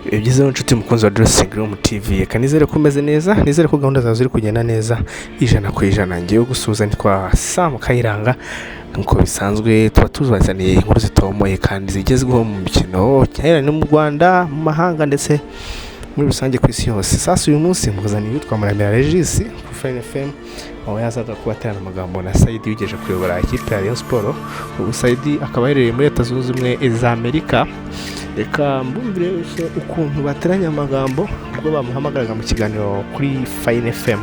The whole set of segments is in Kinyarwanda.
byiza inshuti mukunzi wa Dressing Room TV kanizere ko umeze neza nizere ko gahunda zawe ziri kugenda neza ijana ku ijana ngiye gusuza nitwa Sam Kayiranga nkuko bisanzwe tuba tuzazaniye inkuru zitomoye kandi zigezweho mu mikino cyane no mu Rwanda mu mahanga ndetse muri rusange ku isi yose. Sasa uyu munsi muzaniye witwa REGIS ku Fine FM aho yazaga kubaterana amagambo na Saidi ugeje kuyobora ikipe ya Rayon Sport. Ubu Saidi akaba yarereye muri Leta Zunze Ubumwe za Amerika. Reka mbumvire ukuntu bateranya amagambo ubwo bamuhamagaraga mu kiganiro kuri Fine FM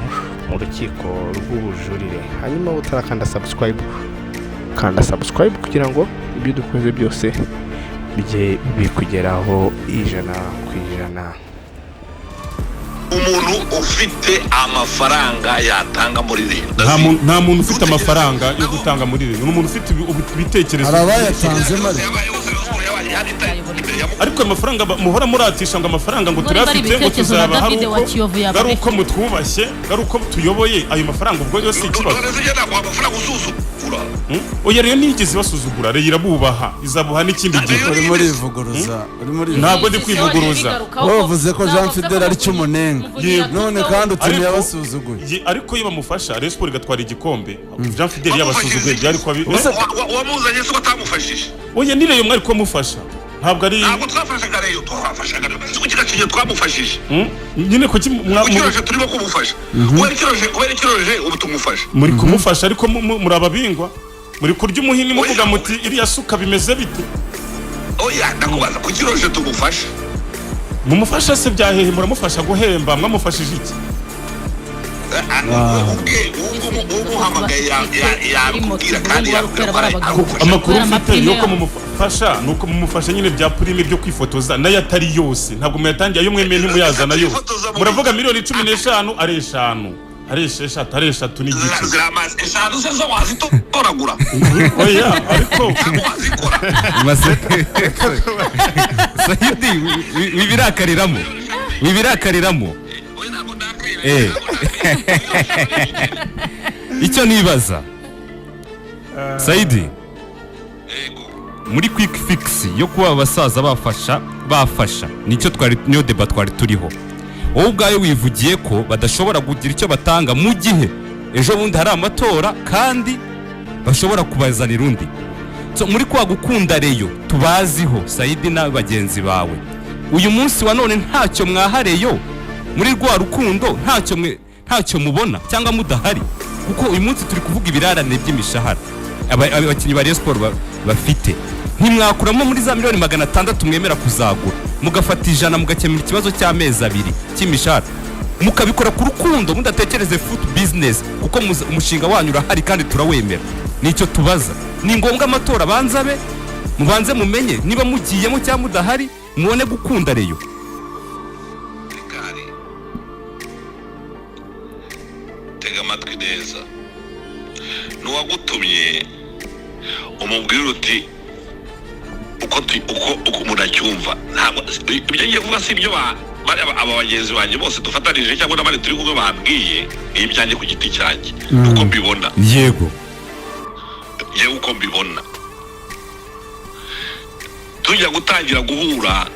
mu rukiko rw'ubujurire. Hanyuma utarakanda subscribe kanda subscribe kugira ngo ibyo dukoze byose bijye bikugeraho ijana ku ijana. Umuntu ufite amafaranga yatanga muri leta nta muntu ufite amafaranga yo gutanga muri leta n'umuntu ufite ibitekerezo arabayatanze mari ariko amafaranga muhora muratisha ngo amafaranga ngo turafite ngo tuzaba hari uko mutwubashye hari uko tuyoboye ayo mafaranga ubwo yose ikibazo oya rero nigeze basuzugura rero irabubaha izabuha n'ikindi gihe uri muri ivuguruza ntabwo ndi kwivuguruza wavuze ko Jean Fidel ari cy'umunenga none kandi utumye abasuzuguye ariko iyo bamufasha Rayon Sport igatwara igikombe Jean Fidel yabasuzuguye byari kwa wamuzanye se batamufashije oya ni rero mwari ko mufasha ntabwo ari ntabwo twafashaga rero twafashaga kukigacinye twamufashije nyine ko kiroje turimo kumufasha wari kiroje ubu tumufasha muri kumufasha ariko muri ababingwa muri kurya umuhini muvuga muti iriya suka bimeze bite oya ndakubaza ku kiroje tumufasha mumufasha se byahehe muramufasha guhemba mwamufashije iki amakuru mfite yuko mumufasha nuko mumufasha nyine bya prime byo kwifotoza nayo atari yose ntabwo muyatangiye ayo mwemeye ntimuyazana yose muravuga miliyoni 15 ari 5 ari 6 n'igice eshanu se zo wazitoragura oya ariko Saidi wibirakariramo icyo nibaza Saidi muri quick fix yo kuba abasaza bafasha nicyo niyo deba twari turiho wowe ubwayo wivugiye ko badashobora kugira icyo batanga mu gihe ejo bundi hari amatora kandi bashobora kubazanira undi muri kwa gukunda reyo tubaziho Saidi na bagenzi bawe uyu munsi wa none ntacyo mwahareyo muri rwa rukundo ntacyo mubona cyangwa mudahari kuko uyu munsi turi kuvuga ibirarane by'imishahara abakinnyi ba Rayon Sport bafite ntimwakuramo muri za miliyoni 600 mwemera kuzagura mugafata 100 mugakemura ikibazo cy'amezi 2 cy'imishahara mukabikora ku rukundo mudatekereze foot business kuko umushinga wanyu urahari kandi turawemera nicyo tubaza ni ngombwa amatora banzabe mubanze mumenye niba mugiyemo cyangwa mudahari muone gukunda reyo tega amatwi neza nuwagutumye umubwira uti uko muracyumva ntabwo ibyo ngiye kuvuga si ibyo aba bagenzi banjye bose dufatanije cyangwa n'abandi turi kumwe babwiye ibyanjye ku giti cyanjye uko mbibona yego uko mbibona tujya gutangira guhura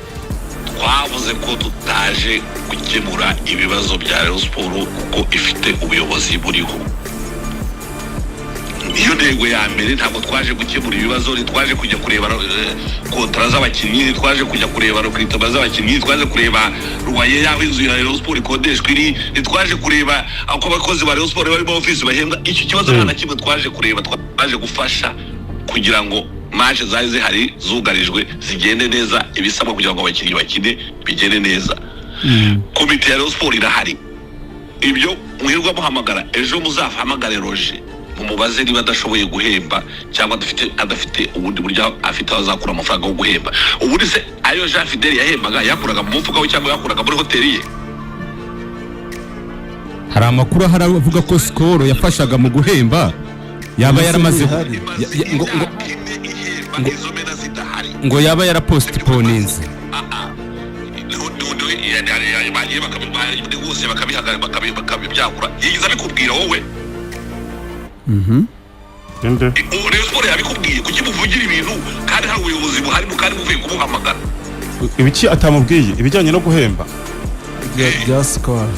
twavuze ko tutaje gukemura ibibazo bya Rayon Sport kuko ifite ubuyobozi buriho iyo ntego ya mbere ntabwo twaje gukemura ibibazo twaje kujya kureba kontra z'abakinnyi twaje kujya kureba rukritoma z'abakinnyi twaje kureba ruwaye yaho inzu ya Rayon Sport ikodeshwa iri twaje kureba uko abakozi ba Rayon Sport bari mu office bahembwa icyo kibazo nta kimwe twaje kureba twaje gufasha kugira ngo match zari zihari zugarijwe zigende neza ibisabwa kugira ngo abakinnyi bakine bigende neza komite ya Rayon Sport irahari ibyo mwirwa muhamagara ejo muzahamagare Roger umubaze niba adashoboye guhemba cyangwa adafite ubundi buryo afite azakura amafaranga yo guhemba ubundi se ayo Jean Fidel yahembaga yakuraga mu mufuka we cyangwa yakuraga muri hoteli ye hari amakuru avuga ko Skol yafashaga mu guhemba yaba yaramaze ngo yaba yarapostponinze bakabibyagura yigize abikubwira wowe Rayon Sport yabikubwiye kuki muvugira ibintu kandi hari ubuyobozi buhari kandi muvuye kumuhamagara ibiki atamubwiye ibijyanye no guhemba bya score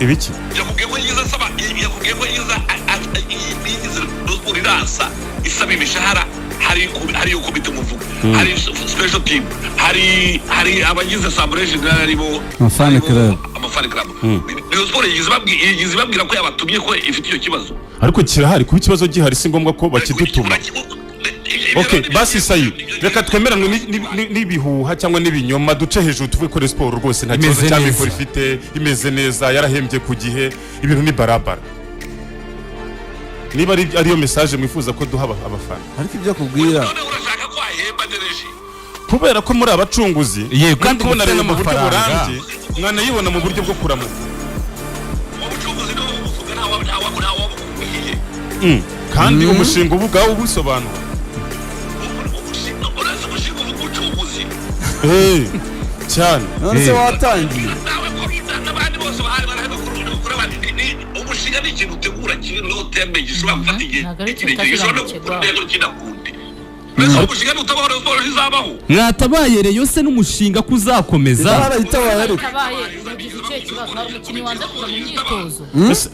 ibiki yakubwiye ko yiza saba yakubwiye ko yiza yigize urasa isaba imishahara hari komite muvuga hari special team hari abagize assemblée générale aribo amafani club niyo sport yigize babwira ko yabatumye ko ifite iyo kibazo ariko kirahari kuba ikibazo gihari si ngombwa ko bakidutuma. Okay, basi sayi reka twemeranwe n'ibihuha cyangwa n'ibinyoma duce hejuru tuvuye ko sport rwose nta kibazo cy'abikora ifite imeze neza yarahembye ku gihe ibintu ni barabara. Niba ariyo message mwifuza ko duha abafana ariko ibyo kubwira urashaka ko ahemba dereje kubera ko muri abacunguzi kandi kubona rero mu buryo burambye mwana yibona mu buryo bwo kuramuka ubucunguzi no buvuga ntawa kandi umushinga ubugaho ubusobanura cyane none se watangiye n'abandi bose bahari kureba umushinga ni ikintu utegura kiri no tembe gishobora gufata igihe gishobora kurego kinakundi mbese umushinga nutabaho rero sport izabaho mwatabaye reyo se n'umushinga kuzakomeza barahitabaye ariko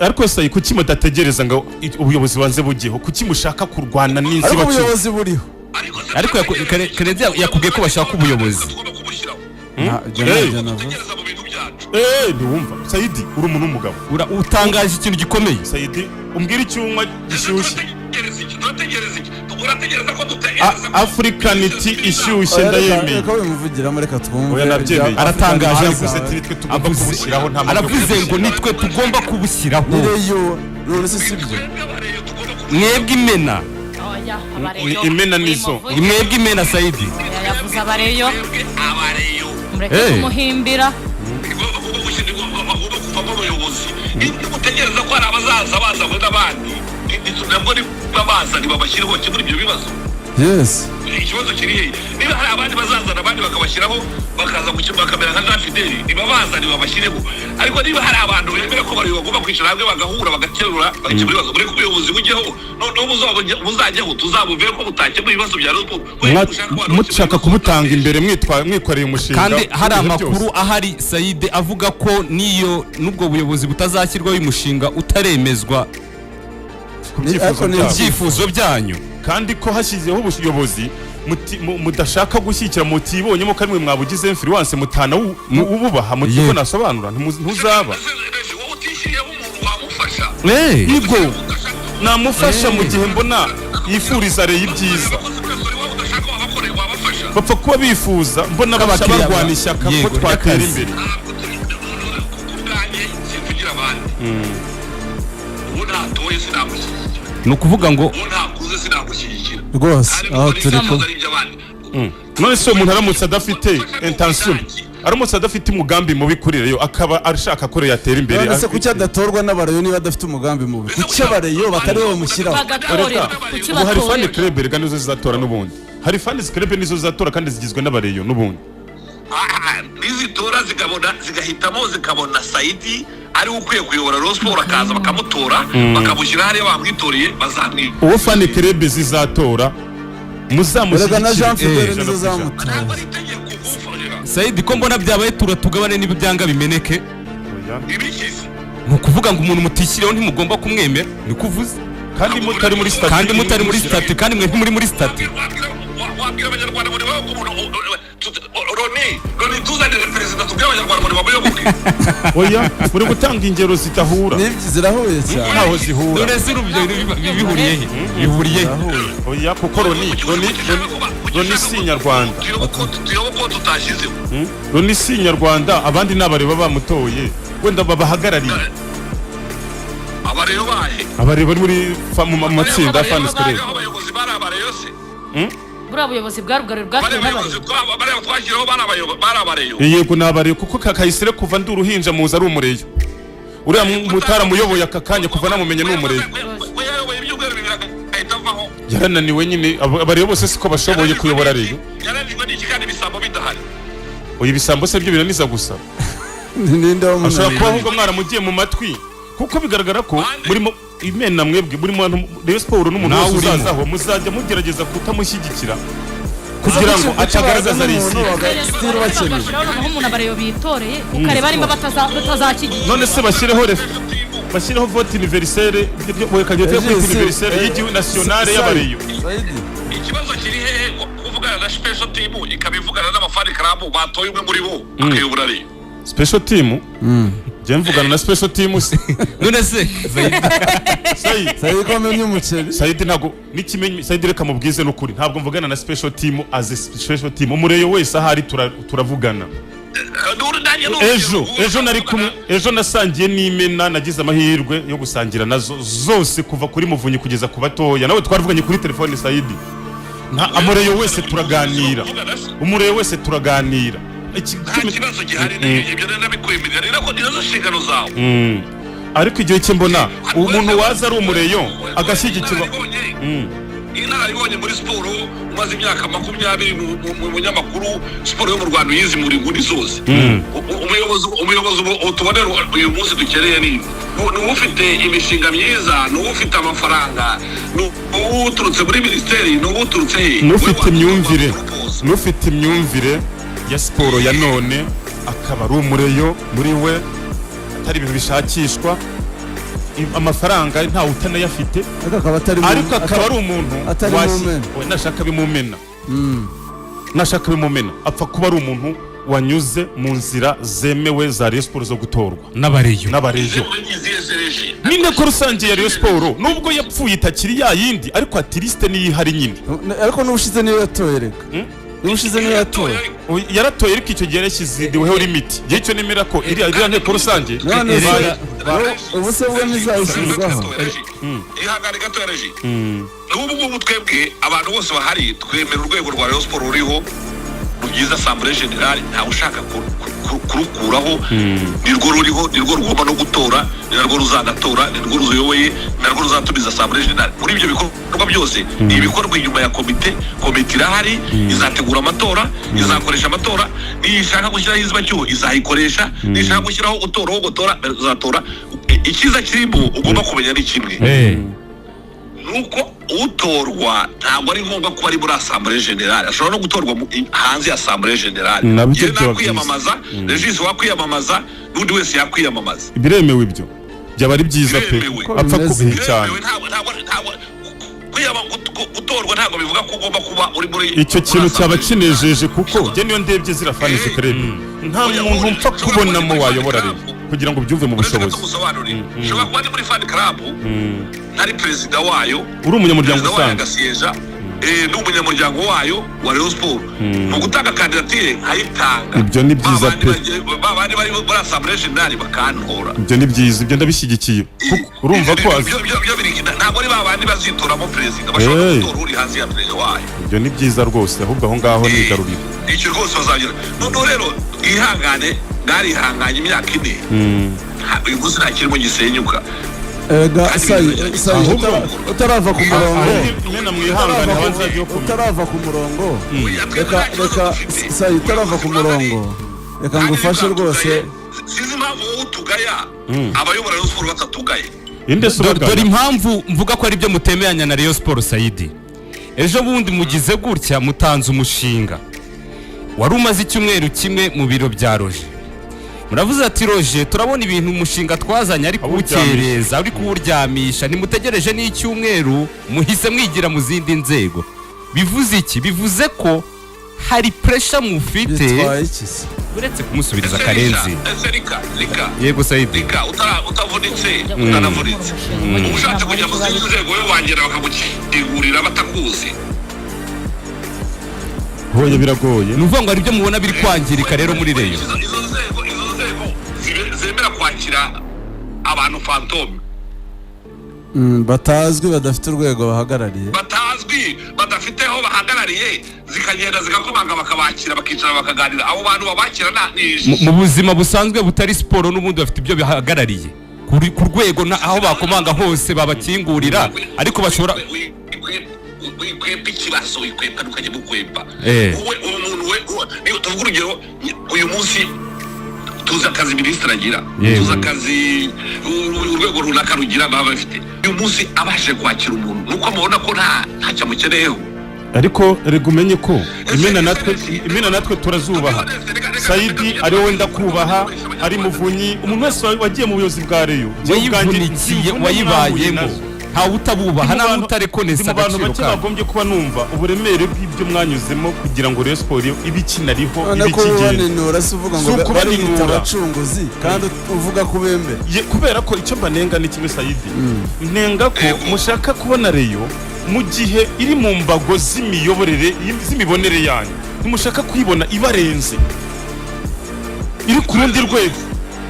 ariko sayi kuki mudategereza ngo ubuyobozi banze bugiho kuki mushaka kurwana n'inzi ariko ubuyobozi buriho ariko Kerezi yakubwiye ko bashaka ubuyobozi ntiwumva Sayidi uri umuntu w'umugabo utangaje ikintu gikomeye Sayidi umbwira icyuma gishyushye Africanity ishyushye ndayemeye ko bimuvugiramo reka twumve aratangaje avuze ati nitwe tugomba kubushyiraho nta aravuze ngo nitwe tugomba kubushyiraho nireyo none se sibyo mwebwe imena imena nizo mwebwe imena Sayidi yavuze abareyo mureke kumuhimbira utegereza ko hari abazaza bazanywe n'abandi ntabwo ni babaza ntibabashyireho muri ibyo bibazo yes ikibazo kiri hehe niba hari abandi bazazana abandi bakabashyiraho bakaza bakamera nka Jean Fideli ntibabaza ntibabashyireho ariko niba hari abantu bemera ko bari bagomba kwicara hamwe bagahura bagaterura bagakemura ibibazo muri ubuyobozi bujyeho noneho buzajyaho tuzabuvere ko butakemura ibibazo bya Rayon mushaka kubutanga imbere mwikoreye umushinga kandi hari amakuru ahari Sayide avuga ko niyo nubwo buyobozi butazashyirwaho umushinga utaremezwa ibyifuzo byanyu kandi ko hashyizeho ubuyobozi mudashaka gushyikira mutibonyemo ko arimwe mwabugize influence mutana ububaha mutibo nasobanura ntuzaba yego namufasha mu gihe mbona yifuriza reye ibyiza bapfa kuba bifuza mbona barwana ishyaka ko twatera imbere ni ukuvuga ngo rwose aho turi ko none se umuntu aramutse adafite intention aramutse adafite umugambi mubi kuri reyo akaba ashaka ko yatera imbere none se kuki adatorwa n'abareyo niba adafite umugambi mubi kuki abareyo batari bamushyiraho ubu hari fan club rega nizo zizatora n'ubundi hari fan club nizo zizatora kandi zigizwe n'abareyo n'ubundi nizitora zigahitamo zikabona Sayidi ari ukwiye kuyobora Rayon Sport akaza bakamutora bakamushyira hariya bamwitoreye bazamwiye uwo fan club zizatora muzamushyigikira na Jean Fideli nizo zamutora Sayidi ko mbona byabaye turatugabane niba byanga bimeneke ibikizi ni ukuvuga ngo umuntu mutishyiriyeho ntimugomba kumwemera ni kuvuze kandi mutari muri stati kandi mwe ntimuri muri stati wabwira abanyarwanda ngo niba Roni tuzanire perezida tubwire abanyarwanda ngo nibamuyoboke oya muri gutanga ingero zitahura zirahuye cyane ntaho zihura none se urubyo bihuriye he bihuriye oya kuko Roni si nyarwanda tuyobo tutashyizeho Roni si nyarwanda abandi n'abareba bamutoye wenda babahagarariye abareyo bahe abareba muri mu matsinda fans club abayobozi bari abareyo se buriya buyobozi bwarugarura bwatewe n'abareyo twashyiraho bari abareyo yego nabareyo kuko kakayisire kuva ndi uruhinja muza ari umureyo uriya mutaramuyoboye aka kanya kuva namumenye ni umureyo yarananiwe nyine abareyo bose siko bashoboye kuyobora reyo yarananiwe n'iki kandi ibisambo bidahari oya ibisambo se byo birananiza gusa ninde wo ashobora kuba ahubwo mwaramugiye mu matwi kuko bigaragara ko murimo imena mwebwe buri muntu Rayon Sport n'umuntu wese uzazaho muzajya mugerageza kutamushyigikira kugira ngo atagaragaza risi umuntu abareyo bitoreye ukareba nimba batazakigika none se bashyireho vote universelle kagete vote universelle y'igihugu nationale y'abareyo ikibazo kiri hehe kuvugana na special team ikabivugana n'amafani club batoye umwe muri bo akayobora reyo special team je mvugana na special team none se Saidi komenya umuceri Saidi ntago nikimenye Saidi reka mubwize n'ukuri ntabwo mvugana na special team as a special team umureyo wese ahari turavugana ejo nasangiye n'imena nagize amahirwe yo gusangira nazo zose kuva kuri muvunyi kugeza ku batoya nawe twaruvuganye kuri telefone Saidi nta amureyo wese turaganira umureyo wese turaganira ikibazo gihari ibyo nabikwemerera rero ko nizo nshingano zawe ariko igihe cyo mbona umuntu waza ari umureyo agashyigikirwa inararibonye muri siporo umaze imyaka 20 mu munyamakuru siporo yo mu Rwanda yizi muri nguni zose umuyobozi utubonera uyu munsi dukereye ni ufite imishinga myiza ufite amafaranga uturutse muri ministeri uturutse he n'ufite imyumvire ya siporo ya none akaba ari umureyo muri we atari ibintu bishakishwa amafaranga ntawe utanayafite ariko akaba ari umuntu nashaka bimumena apfa kuba ari umuntu wanyuze mu nzira zemewe za Rayon Sport zo gutorwa n'abareyo n'inteko rusange ya Rayon Sport nubwo yapfuye itakiri yayindi ariko atiriste niyo ihari nyine ariko n'ubushize niyo yatoye reka n'ubushize niyo yatoye yaratoye ariko icyo gihe yashyiziweho limit gihe cyo nemera ko iriya nteko rusange ubu se bwo nizayishyirwaho ihangane gato ya Regi n'ubu twebwe abantu bose bahari twemera urwego rwa Rayon Sport ruriho rugize Assemblée Générale ntawe ushaka kurukuraho nirwo ruriho nirwo rugomba no gutora nirwo ruzanatora nirwo ruyoboye nirwo ruzatumiza Assemblée Générale muri ibyo bikorwa byose ibikorwa inyuma ya komite irahari izategura amatora izakoresha amatora nishaka gushyiraho izibacyo izayikoresha nishaka gushyiraho uzatora ikiza kirimo ugomba kumenya ni kimwe nuko utorwa ntabwo ari ngombwa ko ari muri Assemblée Générale ashobora no gutorwa hanze ya Assemblée Générale ye nakwiyamamaza Regis wakwiyamamaza n'undi wese yakwiyamamaza biremewe ibyo byaba ari byiza pe apfa kubiha cyane gutorwa ntabwo bivuga ko ugomba kuba uri muri icyo kintu cyaba kinejeje kuko je niyo ndebye zirafani zikarebe nta muntu mpfa kubonamo wayobora rero kugira ngo byumve mu bushobozi ushobora kuba ari muri fan club ari perezida wayo uri umunyamuryango usanzwe n'umunyamuryango wayo wa Rayon Sport mu gutanga kandidatire ayitanga ibyo ni byiza pe babandi bari muri Assemblée Générale bakantora ibyo ni byiza ibyo ndabishyigikiye urumva ko ntabwo ari babandi bazitoramo perezida bashobora gutora uri hanze ya perezida wayo ibyo ni byiza rwose ahubwo aho ngaho ni igaruriro icyo rwose bazagira none rero ihangane bwarihanganye imyaka 4 uyu munsi nta kirimo gisenyuka utarava ku murongo utarava ku murongo reka ngufashe rwose sinzi impamvu wowe utugaya abayobora Rayon Sport batatugaye dore impamvu mvuga ko ari byo mutemeranya na Rayon Sport Saidi ejo bundi mugize gutya mutanze umushinga wari umaze icyumweru kimwe mu biro bya Roger muravuze ati Roger turabona ibintu umushinga twazanye ari kuwukereza ari kuwuryamisha ntimutegereje n'icyumweru muhise mwigira mu zindi nzego bivuze iki bivuze ko hari pressure mufite uretse kumusubiriza Karenzi yego Saidi utavunitse utanavunitse ushatse kujya mu zindi nzego we wangera bakagukingurira batakuzi hoye biragoye nuvuga ngo ari byo mubona biri kwangirika rero muri Rayon zemera kwakira abantu fantome batazwi badafite urwego bahagarariye batazwi badafiteho bahagarariye zikagenda zigakomanga bakabakira bakicara bakaganira abo bantu babakira mu buzima busanzwe butari siporo n'ubundi bafite ibyo bihagarariye ku rwego aho bakomanga hose babakingurira ariko bashobora wikwempa ikibazo wikwempa ntukajya mukwempa wowe umuntu we niyo tuvuga urugero uyu munsi tuzi akazi minisitiri agira tuzi akazi urwego runaka rugira baba bafite uyu munsi abashe kwakira umuntu nuko mubona ko ntacyo amukeneyeho ariko rego umenye ko imena natwe turazubaha. Saidi ari wowe ndakubaha, ari Muvunyi, umuntu wese wagiye mu buyobozi bwa Reyo wayivunikiye wayibayemo ntawe utabubaha nta utarekonesa agaciro kawe. Abantu bake bagombye kuba numva uburemere bw'ibyo mwanyuzemo kugira ngo Rayon Sport ibikinariho ibikigenda. Urasuvuga ngo barita abacunguzi kandi uvuga kubembe. Kubera ko icyo banenga ni kimwe Saidi. Nenga ko mushaka kubona Reyo mu gihe iri mu mbago z'imiyoborere z'imibonere yanyu. Ntimushaka kuyibona ibarenze. Iri ku rundi rwego.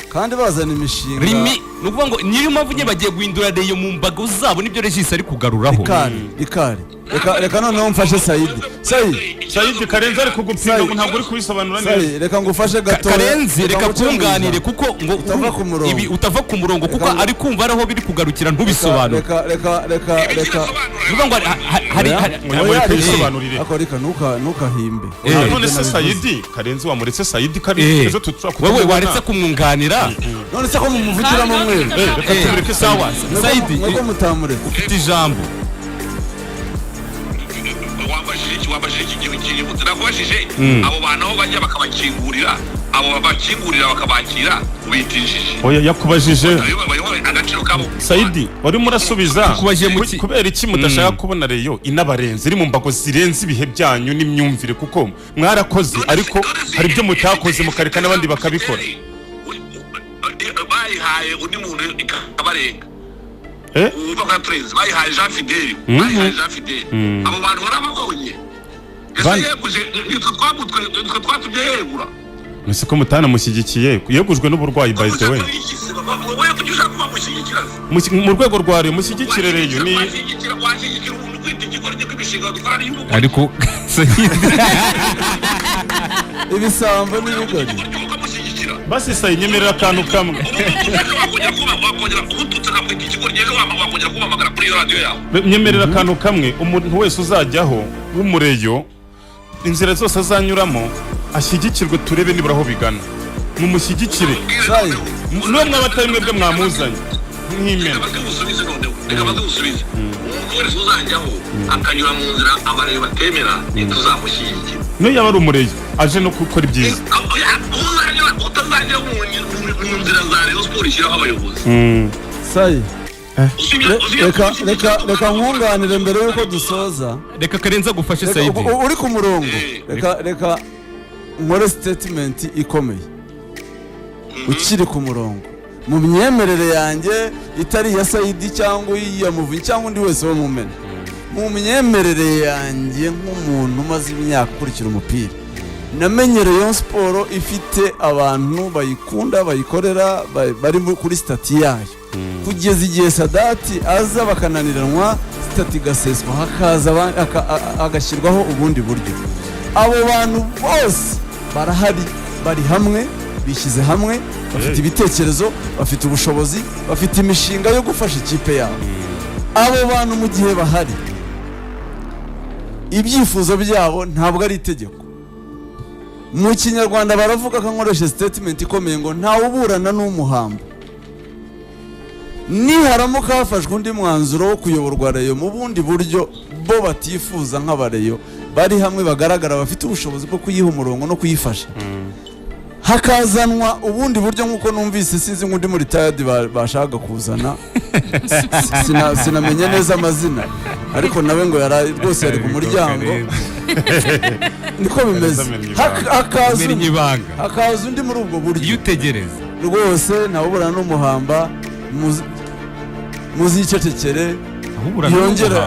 Kandi bazana imishinga rimi nukuvuga ngo niyo mpamvu nye bagiye guhindura Reyo mu mbago zabo nibyo Regis ari kugaruraho. Ikari reka noneho mfashe Saidi Karenzi ari kugupinga ngo ntabwo uri kubisobanura neza. Reka ngufashe gato Karenzi reka kunganire kuko ngo ibi utava ku murongo kuko ari kumva araho biri kugarukira ntubisobanura. Reka nukuvuga ngo hari kubisobanurire reka ntukahimbe. None se Saidi Karenzi wamuretse Saidi ejo tutura wewe waretse kumwunganira none se ko mumuvugiramo mwe. Reka tubereke sawa Saidi mwego mutamuretse ufite ijambo. wabashije ikintu cy'ibutse nakubashije abo bantu aho bajya bakabakingurira abo babakingurira bakabakira ubitishije. Oya yakubajije agaciro kabo. Saidi wari murasubiza kubajije kubera iki mudashaka kubona Reyo inabarenze iri mu mbago zirenze ibihe byanyu n'imyumvire kuko mwarakoze ariko hari ibyo mutakoze mukareka n'abandi bakabikora. Bayihaye undi muntu ikabarenga. Uva kwa Prince bayihaye Jean Fidel. Abo bantu barababonye. Nitwe twatubye yegura. Nese ko mutana mushyigikiye yegujwe n'uburwayi by the way. Wowe kujya kuba mushyigikira. Mu rwego rwa Reyo mushyigikire Reyo ni ariko ibisambo n'ibigori. Basi Saidi nyemerera akantu kamwe. Nyemerera akantu kamwe umuntu wese uzajyaho w'umureyo inzira zose azanyuramo ashyigikirwe turebe nibura aho bigana. Mumushyigikire. Niwe mwabatari mwebwe mwamuzanye nk'imena. Reka badusubize. Umuntu wese uzajyaho akanyura mu nzira abareyo batemera ntituzamushyigikira. Niyo yaba ari umureyo aje no gukora ibyiza. Utazajya mu nzira za Rayon Sport ishyiraho abayobozi. Saidi reka nkunganire mbere yuko dusoza. Reka Karenzi agufashe Saidi uri ku murongo. Reka nkore statement ikomeye ukiri ku murongo. Mu myemerere yanjye itari ya Saidi cyangwa iya Muvunyi cyangwa undi wese wo mu mena. Mu myemerere yanjye nk'umuntu umaze imyaka ukurikira umupira namenye Rayon Sport ifite abantu bayikunda bayikorera bari kuri stati yayo kugeza igihe Sadati aza bakananiranwa stati gaseswa hakaza agashyirwaho ubundi buryo. Abo bantu bose barahari bari hamwe bishyize hamwe bafite ibitekerezo bafite ubushobozi bafite imishinga yo gufasha ikipe yabo. Abo bantu mu gihe bahari ibyifuzo byabo ntabwo ari itegeko. Mu Kinyarwanda baravuga ko nkoresha statement ikomeye ngo ntawe uburana n'umuhamba. Niharamuka hafashwe undi mwanzuro wo kuyoborwa Reyo mu bundi buryo bo batifuza nk'abareyo bari hamwe bagaragara bafite ubushobozi bwo kuyiha umurongo no kuyifasha, hakazanwa ubundi buryo nk'uko numvise sinzi ngo ndi muri retired bashaka kuzana sinamenye neza amazina ariko nawe ngo yari rwose yari ku muryango niko bimeze. Hakaza undi muri ubwo buryo iyo utegereza rwose ntawuburana n'umuhamba muzicecekere yongera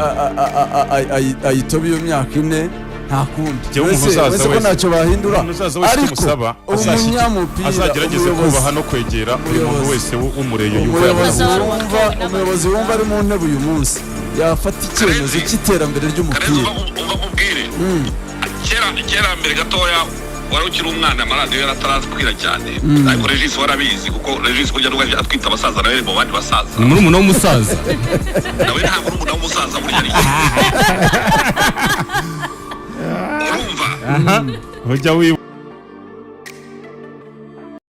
ayitobe iyo myaka ine nta kundi wese ko ntacyo bahindura ariko umunyamupira azagerageze kubaha no kwegera buri muntu wese w'umureyo umuyobozi wumva ari mu ntebe uyu munsi yafata icyemezo cy'iterambere ry'umupira. Kera mbere gatoya wari ukiri umwana amaradiyo yarataraskwira cyane ariko Regis warabizi kuko Regis burya n'ubwo atwita abasaza nawe mu bandi basaza ni murumuna w'umusaza nawe nta murumuna w'umusaza burya ari urumva ujya